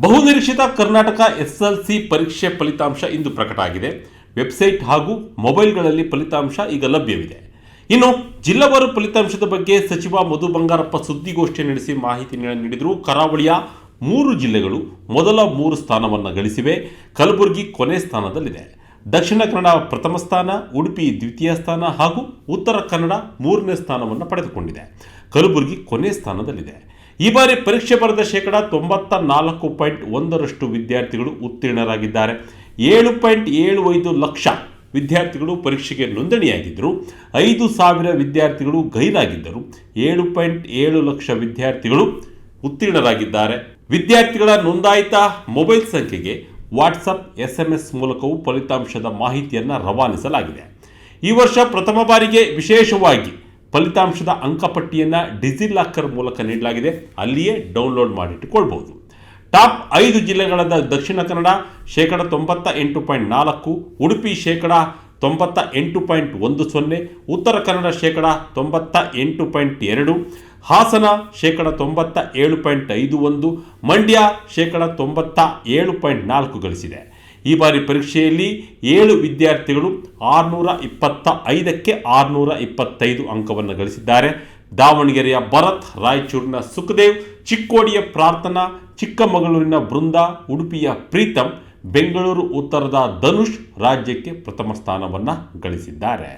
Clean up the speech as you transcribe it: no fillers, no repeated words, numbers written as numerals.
ಬಹುನಿರೀಕ್ಷಿತ ಕರ್ನಾಟಕ ಎಸ್ಎಲ್ಸಿ ಪರೀಕ್ಷೆ ಫಲಿತಾಂಶ ಇಂದು ಪ್ರಕಟ ಆಗಿದೆ. ವೆಬ್ಸೈಟ್ ಹಾಗೂ ಮೊಬೈಲ್ಗಳಲ್ಲಿ ಫಲಿತಾಂಶ ಈಗ ಲಭ್ಯವಿದೆ. ಇನ್ನು ಜಿಲ್ಲಾವಾರು ಫಲಿತಾಂಶದ ಬಗ್ಗೆ ಸಚಿವ ಮಧು ಬಂಗಾರಪ್ಪ ಸುದ್ದಿಗೋಷ್ಠಿ ನಡೆಸಿ ಮಾಹಿತಿ ನೀಡಿದರು. ಕರಾವಳಿಯ 3 ಜಿಲ್ಲೆಗಳು ಮೊದಲ 3 ಸ್ಥಾನವನ್ನು ಗಳಿಸಿವೆ. ಕಲಬುರಗಿ ಕೊನೆ ಸ್ಥಾನದಲ್ಲಿದೆ. ದಕ್ಷಿಣ ಕನ್ನಡ ಪ್ರಥಮ ಸ್ಥಾನ, ಉಡುಪಿ ದ್ವಿತೀಯ ಸ್ಥಾನ ಹಾಗೂ ಉತ್ತರ ಕನ್ನಡ 3ನೇ ಸ್ಥಾನವನ್ನು ಪಡೆದುಕೊಂಡಿದೆ. ಕಲಬುರಗಿ ಕೊನೆ ಸ್ಥಾನದಲ್ಲಿದೆ. ಈ ಬಾರಿ ಪರೀಕ್ಷೆ ಬರೆದ ಶೇಕಡ 94.1% ವಿದ್ಯಾರ್ಥಿಗಳು ಉತ್ತೀರ್ಣರಾಗಿದ್ದಾರೆ. 7.75 ಲಕ್ಷ ವಿದ್ಯಾರ್ಥಿಗಳು ಪರೀಕ್ಷೆಗೆ ನೋಂದಣಿಯಾಗಿದ್ದರು. 5,000 ವಿದ್ಯಾರ್ಥಿಗಳು ಗೈರಾಗಿದ್ದರು. 7.7 ಲಕ್ಷ ವಿದ್ಯಾರ್ಥಿಗಳು ಉತ್ತೀರ್ಣರಾಗಿದ್ದಾರೆ. ವಿದ್ಯಾರ್ಥಿಗಳ ನೋಂದಾಯಿತ ಮೊಬೈಲ್ ಸಂಖ್ಯೆಗೆ ವಾಟ್ಸಪ್, SMS ಮೂಲಕವೂ ಫಲಿತಾಂಶದ ಮಾಹಿತಿಯನ್ನು ರವಾನಿಸಲಾಗಿದೆ. ಈ ವರ್ಷ ಪ್ರಥಮ ಬಾರಿಗೆ ವಿಶೇಷವಾಗಿ ಫಲಿತಾಂಶದ ಅಂಕಪಟ್ಟಿಯನ್ನು ಡಿಜಿಲಾಕರ್ ಮೂಲಕ ನೀಡಲಾಗಿದೆ. ಅಲ್ಲಿಯೇ ಡೌನ್ಲೋಡ್ ಮಾಡಿಟ್ಟುಕೊಳ್ಬಹುದು. ಟಾಪ್ 5 ಜಿಲ್ಲೆಗಳಾದ ದಕ್ಷಿಣ ಕನ್ನಡ ಶೇಕಡ 98.4, ಉಡುಪಿ ಶೇಕಡ 98.10, ಉತ್ತರ ಕನ್ನಡ ಶೇಕಡ 98.2, ಹಾಸನ ಶೇಕಡ 97.51, ಮಂಡ್ಯ ಶೇಕಡ 97.4 ಗಳಿಸಿದೆ. ಈ ಬಾರಿ ಪರೀಕ್ಷೆಯಲ್ಲಿ 7 ವಿದ್ಯಾರ್ಥಿಗಳು 625ಕ್ಕೆ 625 ಅಂಕವನ್ನು ಗಳಿಸಿದ್ದಾರೆ. ದಾವಣಗೆರೆಯ ಭರತ್, ರಾಯಚೂರಿನ ಸುಖದೇವ್, ಚಿಕ್ಕೋಡಿಯ ಪ್ರಾರ್ಥನಾ, ಚಿಕ್ಕಮಗಳೂರಿನ ಬೃಂದ, ಉಡುಪಿಯ ಪ್ರೀತಮ್, ಬೆಂಗಳೂರು ಉತ್ತರದ ಧನುಷ್ ರಾಜ್ಯಕ್ಕೆ ಪ್ರಥಮ ಸ್ಥಾನವನ್ನು ಗಳಿಸಿದ್ದಾರೆ.